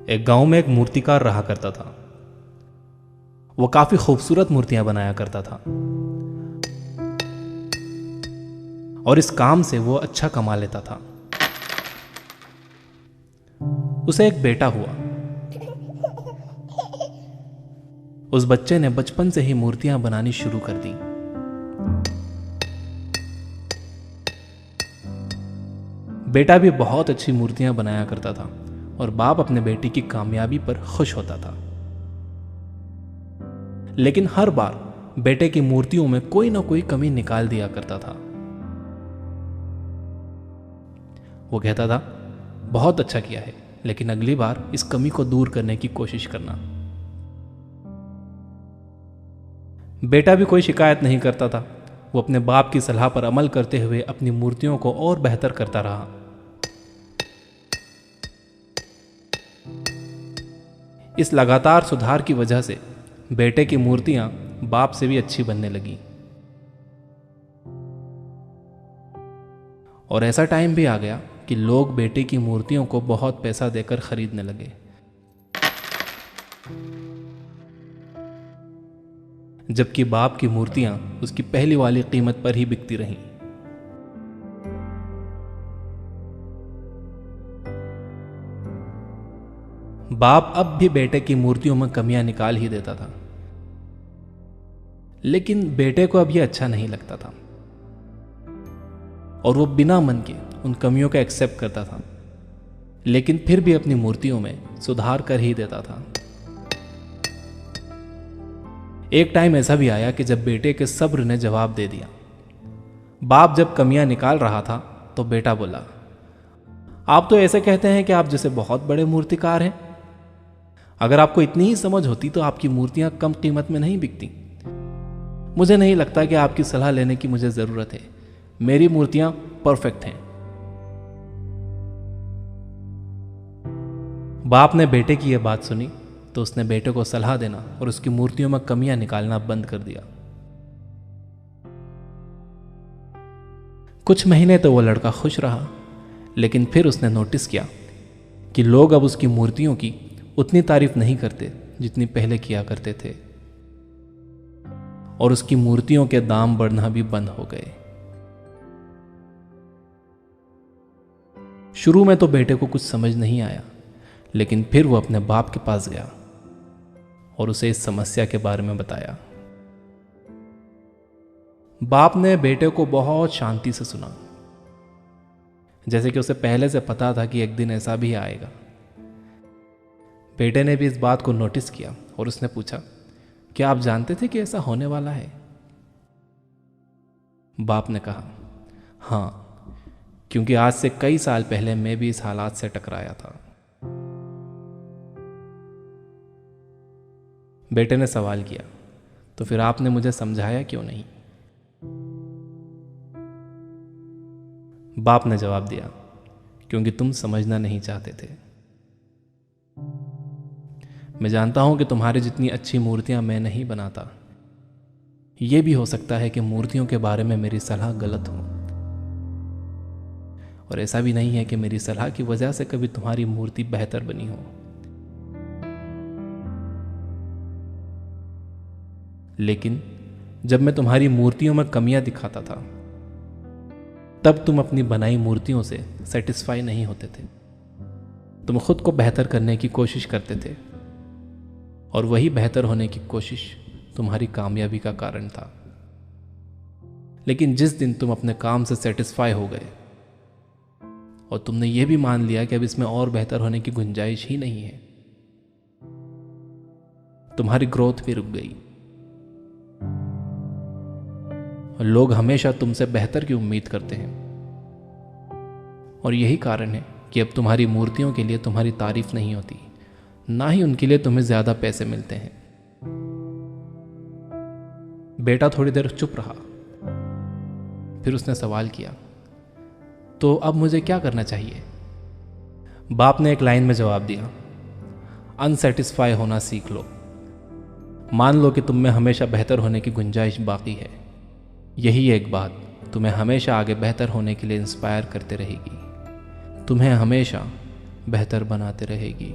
एक गांव में एक मूर्तिकार रहा करता था। वो काफी खूबसूरत मूर्तियां बनाया करता था और इस काम से वो अच्छा कमा लेता था। उसे एक बेटा हुआ। उस बच्चे ने बचपन से ही मूर्तियां बनानी शुरू कर दी। बेटा भी बहुत अच्छी मूर्तियां बनाया करता था और बाप अपने बेटे की कामयाबी पर खुश होता था। लेकिन हर बार बेटे की मूर्तियों में कोई ना कोई कमी निकाल दिया करता था। वो कहता था, बहुत अच्छा किया है, लेकिन अगली बार इस कमी को दूर करने की कोशिश करना। बेटा भी कोई शिकायत नहीं करता था। वो अपने बाप की सलाह पर अमल करते हुए अपनी मूर्तियों को और बेहतर करता रहा। इस लगातार सुधार की वजह से बेटे की मूर्तियां बाप से भी अच्छी बनने लगी। और ऐसा टाइम भी आ गया कि लोग बेटे की मूर्तियों को बहुत पैसा देकर खरीदने लगे। जबकि बाप की मूर्तियां उसकी पहली वाली कीमत पर ही बिकती रहीं। बाप अब भी बेटे की मूर्तियों में कमियां निकाल ही देता था, लेकिन बेटे को अब यह अच्छा नहीं लगता था और वो बिना मन के उन कमियों को एक्सेप्ट करता था, लेकिन फिर भी अपनी मूर्तियों में सुधार कर ही देता था। एक टाइम ऐसा भी आया कि जब बेटे के सब्र ने जवाब दे दिया। बाप जब कमियां निकाल रहा था तो बेटा बोला, आप तो ऐसे कहते हैं कि आप जैसे बहुत बड़े मूर्तिकार हैं। अगर आपको इतनी ही समझ होती तो आपकी मूर्तियां कम कीमत में नहीं बिकती। मुझे नहीं लगता कि आपकी सलाह लेने की मुझे जरूरत है। मेरी मूर्तियां परफेक्ट हैं। बाप ने बेटे की यह बात सुनी तो उसने बेटे को सलाह देना और उसकी मूर्तियों में कमियां निकालना बंद कर दिया। कुछ महीने तो वो लड़का खुश रहा, लेकिन फिर उसने नोटिस किया कि लोग अब उसकी मूर्तियों की उतनी तारीफ नहीं करते जितनी पहले किया करते थे और उसकी मूर्तियों के दाम बढ़ना भी बंद हो गए। शुरू में तो बेटे को कुछ समझ नहीं आया, लेकिन फिर वो अपने बाप के पास गया और उसे इस समस्या के बारे में बताया। बाप ने बेटे को बहुत शांति से सुना, जैसे कि उसे पहले से पता था कि एक दिन ऐसा भी आएगा। बेटे ने भी इस बात को नोटिस किया और उसने पूछा, क्या आप जानते थे कि ऐसा होने वाला है? बाप ने कहा, हाँ, क्योंकि आज से कई साल पहले मैं भी इस हालात से टकराया था। बेटे ने सवाल किया, तो फिर आपने मुझे समझाया क्यों नहीं? बाप ने जवाब दिया, क्योंकि तुम समझना नहीं चाहते थे। मैं जानता हूं कि तुम्हारी जितनी अच्छी मूर्तियां मैं नहीं बनाता। यह भी हो सकता है कि मूर्तियों के बारे में मेरी सलाह गलत हो, और ऐसा भी नहीं है कि मेरी सलाह की वजह से कभी तुम्हारी मूर्ति बेहतर बनी हो। लेकिन जब मैं तुम्हारी मूर्तियों में कमियां दिखाता था, तब तुम अपनी बनाई मूर्तियों से सेटिस्फाई नहीं होते थे। तुम खुद को बेहतर करने की कोशिश करते थे और वही बेहतर होने की कोशिश तुम्हारी कामयाबी का कारण था। लेकिन जिस दिन तुम अपने काम से सेटिस्फाई हो गए और तुमने यह भी मान लिया कि अब इसमें और बेहतर होने की गुंजाइश ही नहीं है, तुम्हारी ग्रोथ भी रुक गई। और लोग हमेशा तुमसे बेहतर की उम्मीद करते हैं, और यही कारण है कि अब तुम्हारी मूर्तियों के लिए तुम्हारी तारीफ नहीं होती, ना ही उनके लिए तुम्हें ज्यादा पैसे मिलते हैं। बेटा थोड़ी देर चुप रहा, फिर उसने सवाल किया, तो अब मुझे क्या करना चाहिए? बाप ने एक लाइन में जवाब दिया, अनसेटिस्फाई होना सीख लो। मान लो कि तुम में हमेशा बेहतर होने की गुंजाइश बाकी है। यही एक बात तुम्हें हमेशा आगे बेहतर होने के लिए इंस्पायर करते रहेगी, तुम्हें हमेशा बेहतर बनाते रहेगी।